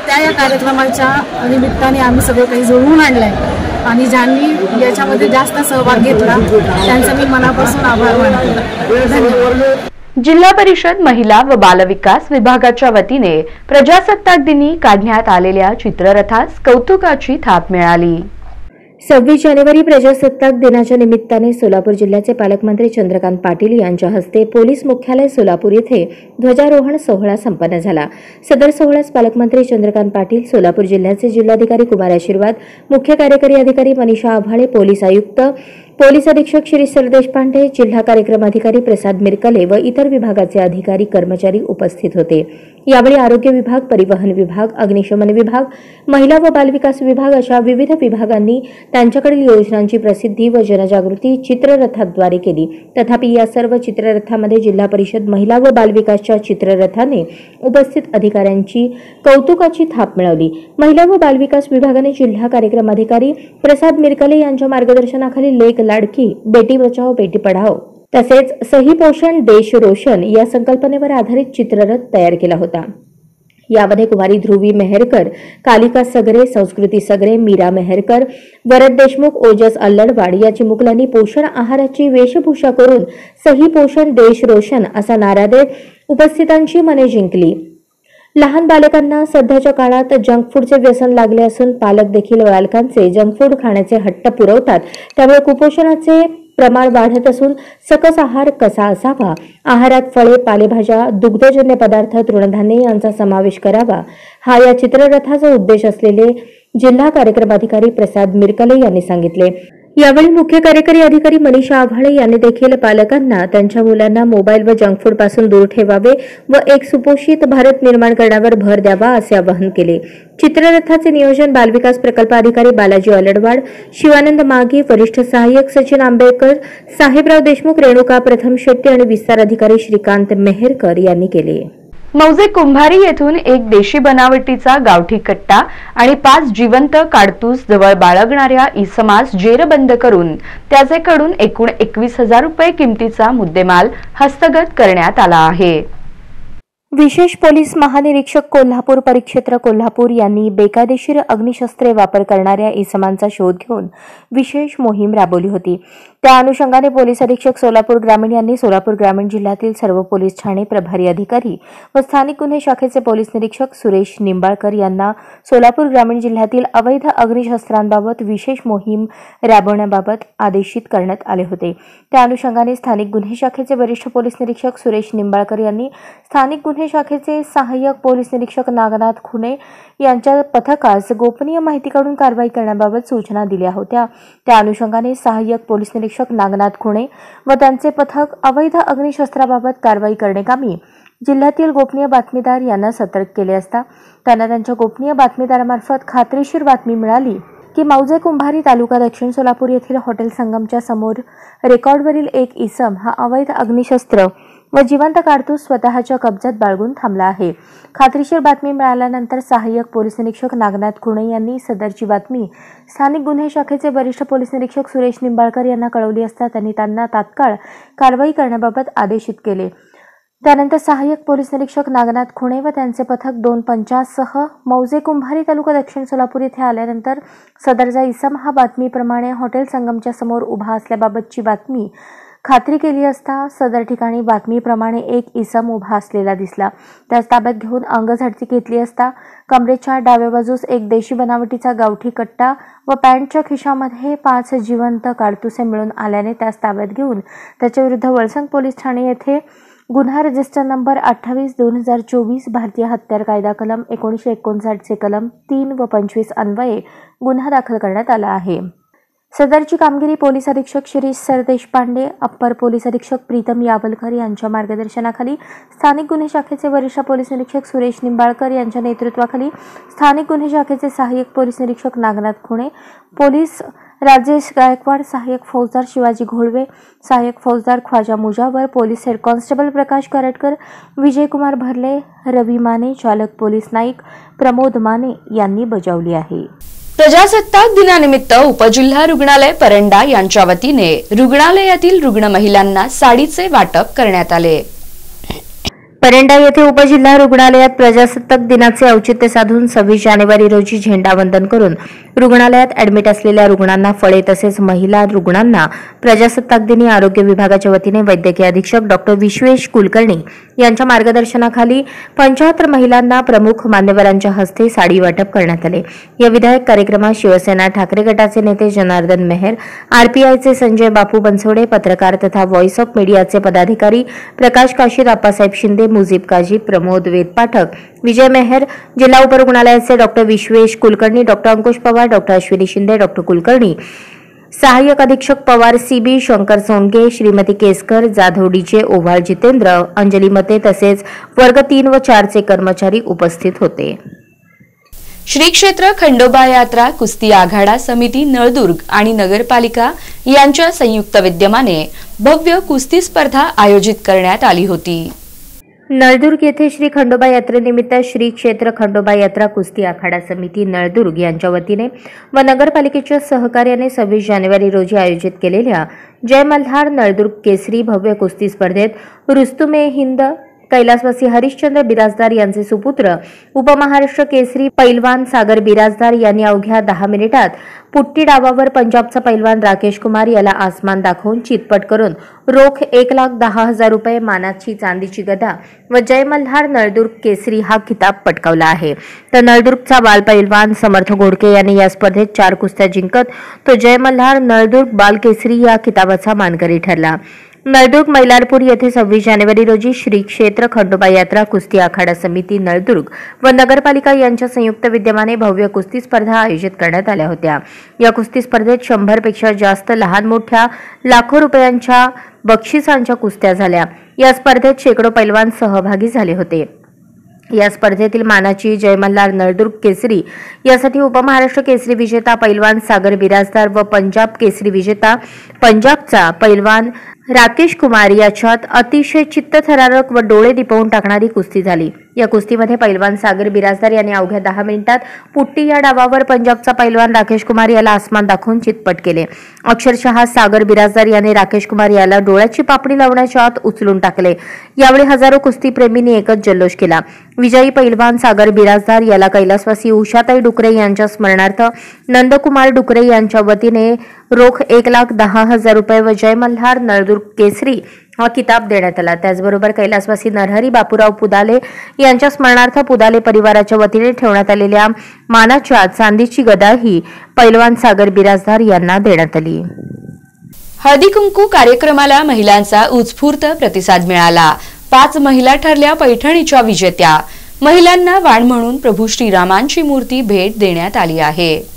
त्या या कार्यक्रमाच्या निमित्ताने आम्ही सगळं काही जुळवून आणलंय. आणि ज्यांनी याच्यामध्ये जास्त सहभाग घेतला त्यांचा मी मनापासून आभार मानतो. धन्यवाद. जिल्हा परिषद महिला व बालविकास विभागाच्या वतीने प्रजासत्ताक दिनी काढण्यात आलेल्या चित्ररथास कौतुकाची थाप मिळाली. 26 जानेवारी प्रजासत्ताक दिनाच्या निमित्ताने सोलापूर जिल्ह्याचे पालकमंत्री चंद्रकांत पाटील यांच्या हस्ते पोलीस मुख्यालय सोलापूर येथे ध्वजारोहण सोहळा संपन्न झाला. सदर सोहळ्यास पालकमंत्री चंद्रकांत पाटील, सोलापूर जिल्ह्याचे जिल्हाधिकारी कुमार आशीर्वाद, मुख्य कार्यकारी अधिकारी मनीषा आभाळे, पोलीस आयुक्त, पोलीस अधीक्षक श्री सर देशपांडे, जिल्हा कार्यक्रम अधिकारी प्रसाद मिरकले व इतर विभागाचे अधिकारी कर्मचारी उपस्थित होते. यावेळी आरोग्य विभाग, परिवहन विभाग, अग्निशमन विभाग, महिला व बालविकास विभाग अशा विविध विभागांनी त्यांच्याकडील योजनांची प्रसिद्धी व जनजागृती चित्ररथाद्वारे केली. तथापि या सर्व चित्ररथामध्ये जिल्हा परिषद महिला व बालविकासच्या चित्ररथाने उपस्थित अधिकाऱ्यांची कौतुकाची थाप मिळवली. महिला व बालविकास विभागाने जिल्हा कार्यक्रम अधिकारी प्रसाद मिरकले यांच्या मार्गदर्शनाखाली लेक लाडकी, बेटी बचाओ बेटी पढाओ तसेच सही पोषण देश रोशन या संकल्पनेवर आधारित चित्ररथ तयार केला होता. यामध्ये कुमारी ध्रुवी मेहरकर, कालिका सगरे, संस्कृती सगरे, मीरा मेहरकर, वरद देशमुख, ओजस अल्लडवाड या चिमुकल्यांनी पोषण आहाराची वेशभूषा करून सही पोषण देश रोशन असा नारा देत उपस्थितांची मने जिंकली. लहान बालकांना सध्याच्या काळात जंक फूडचे व्यसन लागले असून पालक देखील बालकांचे जंक फूड खाण्याचे हट्ट पुरवतात. त्यामुळे कुपोषणाचे प्रमाण वाढत असून सकस आहार कसा असावा, आहारात फळे, पालेभाज्या, दुग्धजन्य पदार्थ, तृणधान्ये यांचा समावेश करावा हा या चित्ररथाचा उद्देश असलेले जिल्हा कार्यक्रम अधिकारी प्रसाद मिरकले यांनी सांगितले. यावेळी मुख्य कार्यकारी अधिकारी मनीषा आभाळे यांनी देखील पालकांना त्यांच्या मुलांना मोबाईल व जंक फूड पासून दूर ठेवावे व एक सुपोषित भारत निर्माण करण्यावर भर द्यावा असे आवाहन केले. चित्ररथाचे नियोजन बालविकास प्रकल्प अधिकारी बालाजी अलडवाड, शिवानंद मागे, वरिष्ठ सहाय्यक सचिन आंबेडकर, साहेबराव देशमुख, रेणुका प्रथम शेट्टी आणि विस्तार अधिकारी श्रीकांत मेहरकर यांनी केले. मौजे कुंभारी येथून एक देशी बनावटीचा गावठी कट्टा आणि 5 जिवंत काडतूस जवळ बाळगणाऱ्या इसमास जेरबंद करून त्याचेकडून एकूण 21,000 रुपये किमतीचा मुद्देमाल हस्तगत करण्यात आला आहे. विशेष पोलीस महानिरीक्षक कोल्हापूर परिक्षेत्र कोल्हापूर यांनी बेकायदेशीर अग्निशस्त्रे वापर करणाऱ्या इसमांचा शोध घेऊन विशेष मोहीम राबवली होती. त्या अनुषंगाने पोलीस अधीक्षक सोलापूर ग्रामीण यांनी सोलापूर ग्रामीण जिल्ह्यातील सर्व पोलीस ठाणे प्रभारी अधिकारी व स्थानिक गुन्हे शाखेचे पोलीस निरीक्षक सुरेश निंबाळकर यांना सोलापूर ग्रामीण जिल्ह्यातील अवैध अग्निशस्त्रांबाबत विशेष मोहीम राबवण्याबाबत आदेशित करण्यात आले होते. त्या अनुषंगाने स्थानिक गुन्हे शाखेचे वरिष्ठ पोलीस निरीक्षक सुरेश निंबाळकर यांनी स्थानिक गुन्हे शाखेचे सहाय्यक पोलीस निरीक्षक नागनाथ खुणे यांच्या पथकास गोपनीय माहितीकडून कारवाई करण्याबाबत सूचना दिल्या होत्या. त्या अनुषंगाने सहाय्यक पोलीस निरीक्षक नागनाथ खुणे व त्यांचे पथक अवैध अग्निशस्त्राबाबत कारवाई करण्याकामी जिल्ह्यातील गोपनीय बातमीदार यांना सतर्क केले असता त्यांना त्यांच्या गोपनीय बातमीदारामार्फत खात्रीशीर बातमी मिळाली की मौजे कुंभारी तालुका दक्षिण सोलापूर येथील हॉटेल संगमच्या समोर रेकॉर्डवरील एक इसम हा अवैध अग्निशस्त्र व जिवंत कारतूस स्वतःच्या कब्जात बाळगून थांबला आहे। खात्रीशीर बातमी मिळाल्यानंतर सहाय्यक पोलीस निरीक्षक नागनाथ खुणे यांनी सदरची बातमी स्थानिक गुन्हे शाखेचे वरिष्ठ पोलीस निरीक्षक सुरेश निंबाळकर यांना कळवली असता त्यांनी त्यांना तात्काळ कारवाई करण्याबाबत आदेशित केले। त्यानंतर सहाय्यक पोलीस निरीक्षक नागनाथ खुणे व त्यांचे पथक 250 सह मौजे कुंभारी तालुका दक्षिण सोलापूर येथे आल्यानंतर सदरचा इसम हा बातमीप्रमाणे हॉटेल संगमच्या समोर उभा असल्याबाबतची बातमी खात्री केली असता सदर ठिकाणी बातमीप्रमाणे एक इसम उभा असलेला दिसला। त्यास ताब्यात घेऊन अंगझडती घेतली असता कमरेच्या डाव्या बाजूस एक देशी बनावटीचा गावठी कट्टा व पॅन्टच्या खिशामध्ये 5 जिवंत कारतुसे मिळून आल्याने त्यास ताब्यात घेऊन त्याच्याविरुद्ध वळसंग पोलीस ठाणे येथे गुन्हा रजिस्टर नंबर 28/2024 भारतीय हत्यार कायदा कलम 1959 चे कलम 3 व 25 अन्वये गुन्हा दाखल करण्यात आला आहे। सदरची कामगिरी पोलीस अधीक्षक शिरीष सरदेशपांडे, अप्पर पोलीस अधीक्षक प्रीतम यावलकर यांच्या मार्गदर्शनाखाली स्थानिक गुन्हे शाखेचे वरिष्ठ पोलीस निरीक्षक सुरेश निंबाळकर यांच्या नेतृत्वाखाली स्थानिक गुन्हे शाखेचे सहाय्यक पोलीस निरीक्षक नागनाथ खुणे, पोलीस राजेश गायकवाड, सहाय्यक फौजदार शिवाजी घोळवे, सहाय्यक फौजदार Khwaja Mujawar, police head constable Prakash Karatkar, Vijaykumar Bharle, Ravi Mane, चालक पोलीस नाईक प्रमोद माने यांनी बजावली आहे। प्रजासत्ताक दिनानिमित्त उपजिल्हा रुग्णालय परंडा यांच्या वतीने रुग्णालयातील रुग्ण महिलांना साडीचे वाटप करण्यात आले। परंडा येथे उपजिल्हा रुग्णालयात प्रजासत्ताक दिनाचे औचित्य साधून 26 जानेवारी रोजी झेंडावंदन करून रुग्णालयात ऍडमिट असलेल्या रुग्णांना फळे तसेच महिला रुग्णांना प्रजासत्ताक दिनी आरोग्य विभागाच्या वतीने वैद्यकीय अधीक्षक डॉक्टर विश्वेश कुलकर्णी यांच्या मार्गदर्शनाखाली 75 महिलांना प्रमुख मान्यवरांच्या हस्ते साडी वाटप करण्यात आले। या विधायक कार्यक्रमात शिवसेना ठाकरे गटाचे नेते जनार्दन मेहर, आरपीआयचे संजय बापू बनसोडे, पत्रकार तथा व्हॉइस ऑफ मीडियाचे पदाधिकारी प्रकाश काशीद, आप्पासाहेब शिंदे, मुजीब काजी, प्रमोद वेद पाठक, विजय मेहर, जिल्हा उपरुग्णालयाचे डॉक्टर विश्वेश कुलकर्णी, डॉक्टर अंकुश पवार, डॉक्टर अश्विनी शिंदे, डॉक्टर कुलकर्णी, सहाय्यक अधीक्षक पवार सीबी, शंकर सोनगे, श्रीमती केसकर, जाधव डीजे, ओव्हाळ जितेंद्र, अंजली मते तसेच वर्ग 3 व 4 चे कर्मचारी उपस्थित होते। श्री क्षेत्र खंडोबा यात्रा कुस्ती आघाडा समिती नळदुर्ग आणि नगरपालिका यांच्या संयुक्त विद्यमाने भव्य कुस्ती स्पर्धा आयोजित करण्यात आली होती। नळदुर्ग येथे श्री खंडोबा यात्रेनिमित्त श्री क्षेत्र खंडोबा यात्रा कुस्ती आखाडा समिती नळदुर्ग यांच्या वतीने व नगरपालिकेच्या सहकार्याने 26 जानेवारी रोजी आयोजित केलेल्या जय मल्हार नळदुर्ग केसरी भव्य कुस्ती स्पर्धेत रुस्तुमे हिंद कैलासवासी हरिश्चंद्र बिराजदार यांचे सुपुत्र उपमहाराष्ट्र केसरी पैलवान सागर बिराजदार यांनी अवघ्या 10 मिनिटात पुट्टी डावावर पंजाबचा पैलवान राकेश कुमार याला आसमान दाखवून चितपट करून रोख 1,10,000 रुपये मानाची चांदीची गदा व जय मल्हार नळदुर्ग केसरी हा किताब पटकावला आहे। तर नळदुर्गचा बाल पैलवान समर्थ घोडके यांनी या स्पर्धेत 4 कुस्त्या जिंकत तो जय मल्हार नळदुर्ग बाल केसरी या किताबाचा मानकरी ठरला। नळदुर्ग मैलारपूर येथे 26 जानेवारी रोजी श्री क्षेत्र खंडोबा यात्रा कुस्ती आखाडा समिती नळदुर्ग व नगरपालिका यांच्या संयुक्त विद्यमाने भव्य कुस्ती स्पर्धा आयोजित करण्यात आल्या होत्या। या कुस्ती स्पर्धेत 100 पेक्षा जास्त लहान मोठ्या लाखो रुपयांच्या बक्षिसांच्या कुस्त्या झाल्या। या स्पर्धेत शेकडो पैलवान सहभागी झाले होते। या स्पर्धेतील मानाची जय मल्हार नळदुर्ग केसरी यासाठी उपमहाराष्ट्र केसरी विजेता पैलवान सागर बिराजदार व पंजाब केसरी विजेता पंजाबचा पैलवान राकेश कुमार याच्यात अतिशय चित्तथरारक व डोळे दिपवून टाकणारी कुस्ती झाली। या कुस्तीमध्ये पैलवान सागर बिराजदार यांनी अवघ्या 10 मिनिटात पुट्टी या डावावर पंजाबचा पैलवान राकेश कुमार याला आसमान दाखवून चितपट केले। अक्षरशः सागर बिराजदार याने राकेश कुमार याला डोळ्याची पापणी लावण्याच्या आत उचलून टाकले। यावेळी हजारो कुस्तीप्रेमींनी एकच जल्लोष केला। विजयी पैलवान सागर बिराजदार याला कैलासवासी उषाताई डुकरे यांच्या स्मरणार्थ नंदकुमार डुकरे यांच्या वतीने रोख 1,10,000 रुपये व जय मल्हार नळदुर्ग केसरी हा किताब देण्यात आला। त्याचबरोबर कैलासवासी नरहरी बापूराव पुदाले यांच्या स्मरणार्थ पुदाले परिवाराच्या वतीने ठेवण्यात आलेल्या मानाच्या चांदीची गदाही पैलवान सागर बिराजदार यांना देण्यात आली। हळदी कुंकू कार्यक्रमाला महिलांचा उत्स्फूर्त प्रतिसाद मिळाला। 5 महिला ठरल्या पैठणीच्या विजेत्या। महिलांना वाण म्हणून प्रभू श्रीरामांची मूर्ती भेट देण्यात आली आहे।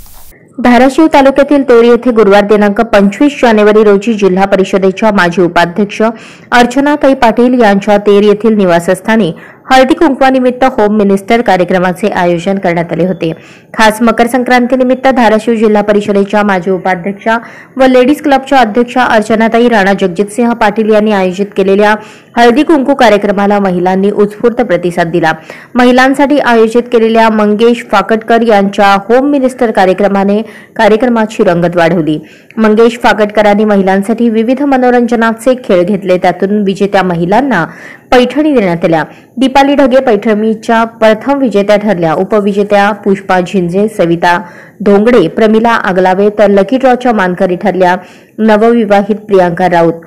धाराशिव तालुक्यातील तोर येथे गुरुवार दिनांक 25 जानेवारी रोजी जिल्हा परिषदेच्या माजी उपाध्यक्ष अर्चनाताई पाटील यांच्या तेर येथील निवासस्थानी हळदी कुंकवानिमित्त होम मिनिस्टर कार्यक्रमाचे आयोजन करण्यात आले होते। खास मकर संक्रांतीनिमित्त धाराशिव जिल्हा परिषदेच्या माजी उपाध्यक्षा व लेडीज क्लबच्या अध्यक्षा अर्चनाताई राणा जगजितसिंह पाटील यांनी आयोजित केलेल्या हळदी कुंकू कार्यक्रमाला महिलांनी उत्स्फूर्त प्रतिसाद दिला। महिलांसाठी आयोजित केलेल्या मंगेश फाकटकर यांच्या होम मिनिस्टर कार्यक्रमाने कार्यक्रमाची रंगत वाढवली। मंगेश फाकटकरांनी महिलांसाठी विविध मनोरंजनाचे खेळ घेतले, त्यातून विजेत्या महिलांना पैठणी देण्यात आल्या। दीपाली ढगे पैठणीच्या प्रथम विजेत्या ठरल्या। उपविजेत्या पुष्पा झिंजे, सविता धोंगडे, प्रमिला आगलावे तर लकी ड्रॉच्या मानकरी ठरल्या नवविवाहित प्रियांका राऊत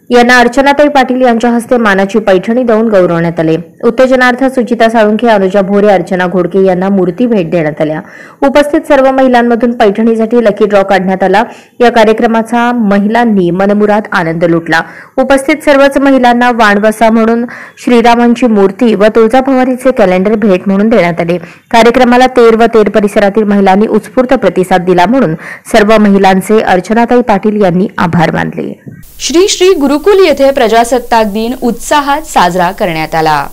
यांना अर्चनाताई पाटील यांच्या हस्ते मानाची पैठणी देऊन गौरवण्यात आले। उत्तेजनार्थ सुचिता साळुंखे, अनुजा भोरे, अर्चना घोडके यांना मूर्ती भेट देण्यात आल्या। उपस्थित सर्व महिलांमधून पैठणीसाठी लकी ड्रॉ काढण्यात आला। या कार्यक्रमाचा महिलांनी मनमुराद आनंद लुटला। उपस्थित सर्वच महिलांना वाणवसा म्हणून श्रीरामांची मूर्ती व तुळजाभवानीचे कॅलेंडर भेट म्हणून देण्यात आले। कार्यक्रमाला तेर व तेर परिसरातील महिलांनी उत्स्फूर्त प्रतिसाद दिला म्हणून सर्व महिलांचे अर्चनाताई पाटील यांनी आभार मानले। श्री श्री गुरुकुल येथे प्रजासत्ताक दिन उत्साहात साजरा करण्यात आला।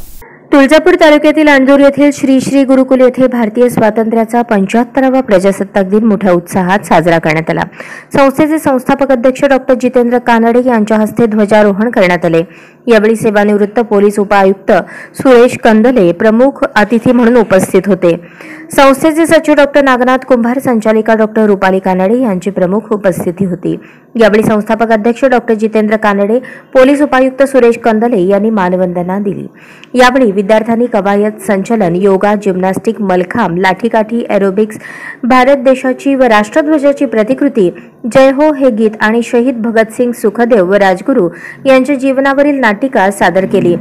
तुळजापूर तालुक्यातील अणदूर येथील श्री श्री गुरुकुल येथे भारतीय स्वातंत्र्याचा 75वा प्रजासत्ताक दिन मोठ्या उत्साहात साजरा करण्यात आला। संस्थेचे संस्थापक अध्यक्ष डॉ जितेंद्र कानडे यांच्या हस्ते ध्वजारोहण करण्यात आले। यावेळी सेवानिवृत्त पोलीस उपआयुक्त सुरेश कंदले प्रमुख अतिथी म्हणून उपस्थित होते। संस्थेचे सचिव डॉ नागनाथ कुंभार, संचालिका डॉ रुपाली कानडे यांची प्रमुख उपस्थिती होती। यावेळी संस्थापक अध्यक्ष डॉ जितेंद्र कानडे, पोलीस उपायुक्त सुरेश कंदले यांनी मानवंदना दिली। यावेळी विद्यार्थ्यांनी कवायत, संचलन, योगा, जिम्नॅस्टिक, मलखांब, लाठीकाठी, एरोबिक्स, भारत देशाची व राष्ट्रध्वजाची प्रतिकृती, जय हो हे गीत आणि शहीद भगतसिंग, सुखदेव व राजगुरू यांच्या जीवनावरील नाटिका सादर केली।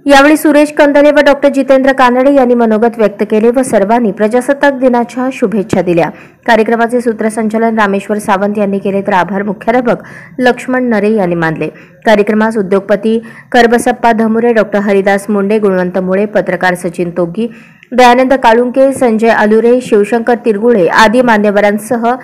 यावेळी सुरेश कंदले व डॉ जितेंद्र कानडे यांनी मनोगत व्यक्त केले व सर्वांनी प्रजासत्ताक दिनाच्या शुभेच्छा दिल्या। कार्यक्रमाचे सूत्रसंचालन रामेश्वर सावंत यांनी केले तर आभार मुख्याध्यापक लक्ष्मण नरे यांनी मानले। कार्यक्रमास उद्योगपती करबसप्पा धमुरे, डॉ हरिदास मुंडे, गुणवंत मुळे, पत्रकार सचिन तोगी, दयानंद काळुंके, संजय अलुरे, शिवशंकर तिरगुळे आदी मान्यवरांसह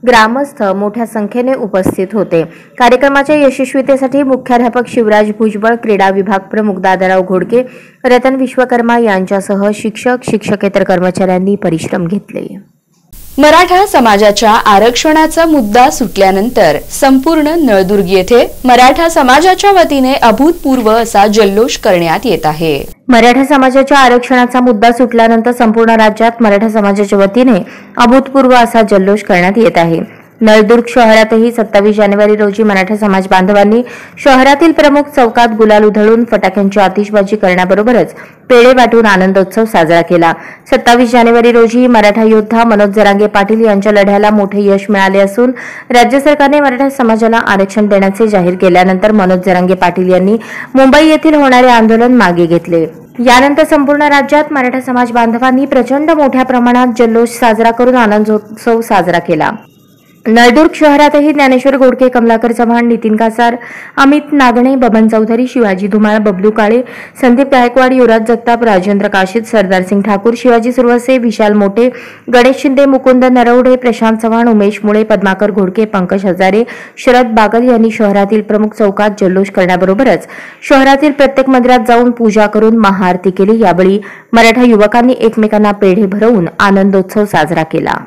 ग्रामस्थ मोठ्या संख्येने उपस्थित होते। कार्यक्रमाच्या यशस्वीतेसाठी मुख्याध्यापक शिवराज भुजबळ, क्रीडा विभाग प्रमुख दादाराव घोडके, रतन विश्वकर्मा यांच्यासह शिक्षक, शिक्षकेतर कर्मचाऱ्यांनी परिश्रम घेतले। मराठा समाजाच्या आरक्षणाचा मुद्दा सुटल्यानंतर संपूर्ण नळदुर्ग येथे मराठा समाजाच्या वतीने अभूतपूर्व असा जल्लोष करण्यात येत आहे। मराठा समाजाच्या आरक्षणाचा मुद्दा सुटल्यानंतर संपूर्ण राज्यात मराठा समाजाच्या वतीने अभूतपूर्व असा जल्लोष करण्यात येत आहे। नळदुर्ग शहरातही 27 जानेवारी रोजी मराठा समाज बांधवांनी शहरातील प्रमुख चौकात गुलाल उधळून फटाक्यांची आतिषबाजी करण्याबरोबरच पेढे वाटून आनंदोत्सव साजरा केला। 27 जानेवारी रोजी मराठा योद्धा मनोज जरांगे पाटील यांच्या लढ्याला मोठे यश मिळाले असून राज्य सरकारने मराठा समाजाला आरक्षण देण्याचे जाहीर केल्यानंतर मनोज जरांगे पाटील यांनी मुंबई येथील होणारे आंदोलन मागे घेतले। यानंतर संपूर्ण राज्यात मराठा समाज बांधवांनी प्रचंड मोठ्या प्रमाणात जल्लोष साजरा करून आनंदोत्सव साजरा केला। नळदुर्ग शहरातही ज्ञानेश्वर गोडके, कमलाकर चव्हाण, नितीन कासार, अमित नागणे, बबन चौधरी, शिवाजी धुमाळ, बबलू काळे, संदीप गायकवाड, युवराज जगताप, राजेंद्र काशीद, सरदार सिंग ठाकूर, शिवाजी सुरवसे, विशाल मोटे, गणेश शिंदे, मुकुंद नरवडे, प्रशांत चव्हाण, उमेश मुळे, पद्माकर घोडके, पंकज हजारे, शरद बागल यांनी शहरातील प्रमुख चौकात जल्लोष करण्याबरोबरच शहरातील प्रत्येक मंदिरात जाऊन पूजा करून महाआरती केली। यावेळी मराठा युवकांनी एकमेकांना पेढे भरवून आनंदोत्सव साजरा केला।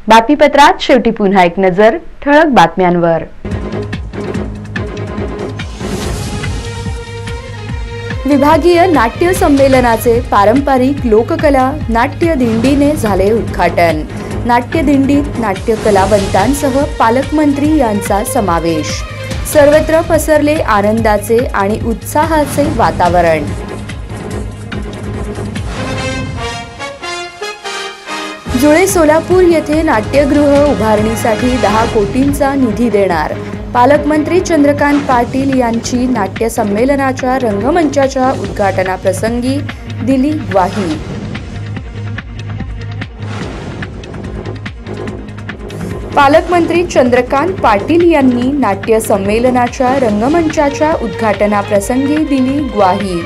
बातमीपत्रात शेवटी पुन्हा एक नजर ठळक बातम्यांवर। विभागीय नाट्य संमेलनाचे पारंपरिक लोककला नाट्य दिंडीने झाले उद्घाटन। नाट्य दिंडीत नाट्य कलावंतांसह पालकमंत्री यांचा समावेश। सर्वत्र पसरले आनंदाचे आणि उत्साहाचे वातावरण। जुळे सोलापूर येथे नाट्यगृह उभारणीसाठी 10 कोटींचा निधी देणार। पालकमंत्री चंद्रकांत पाटील यांची नाट्य संमेलनाच्या रंगमंचाच्या उद्घाटनाप्रसंगी दिली ग्वाही. पालकमंत्री चंद्रकांत पाटील यांनी नाट्य संमेलनाच्या रंगमंचाच्या उद्घाटनाप्रसंगी दिली ग्वाही.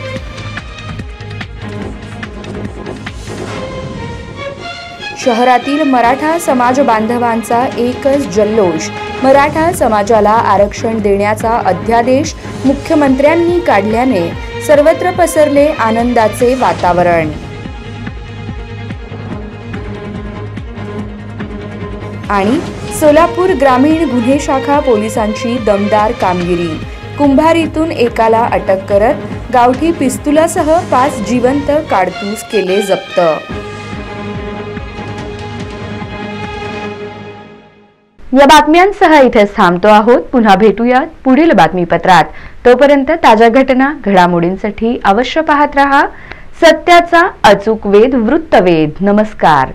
शहरातील मराठा समाज बांधवांचा एकच जल्लोष. मराठा समाजाला आरक्षण देण्याचा अध्यादेश मुख्यमंत्र्यांनी काढल्याने सर्वत्र पसरले आनंदाचे वातावरण. आणि सोलापूर ग्रामीण गुन्हे शाखा पोलिसांची दमदार कामगिरी. कुंभारीतून एकाला अटक करत गावठी पिस्तुलासह 5 जिवंत काडतूस केले जप्त. या बातम्यांसह इथेच थांबतो आहोत. पुन्हा भेटूयात पुढील बातमीपत्रात. तोपर्यंत ताज्या घटना घडामोडींसाठी अवश्य पाहत रहा सत्याचा अचूक वेध वृत्तवेध. नमस्कार.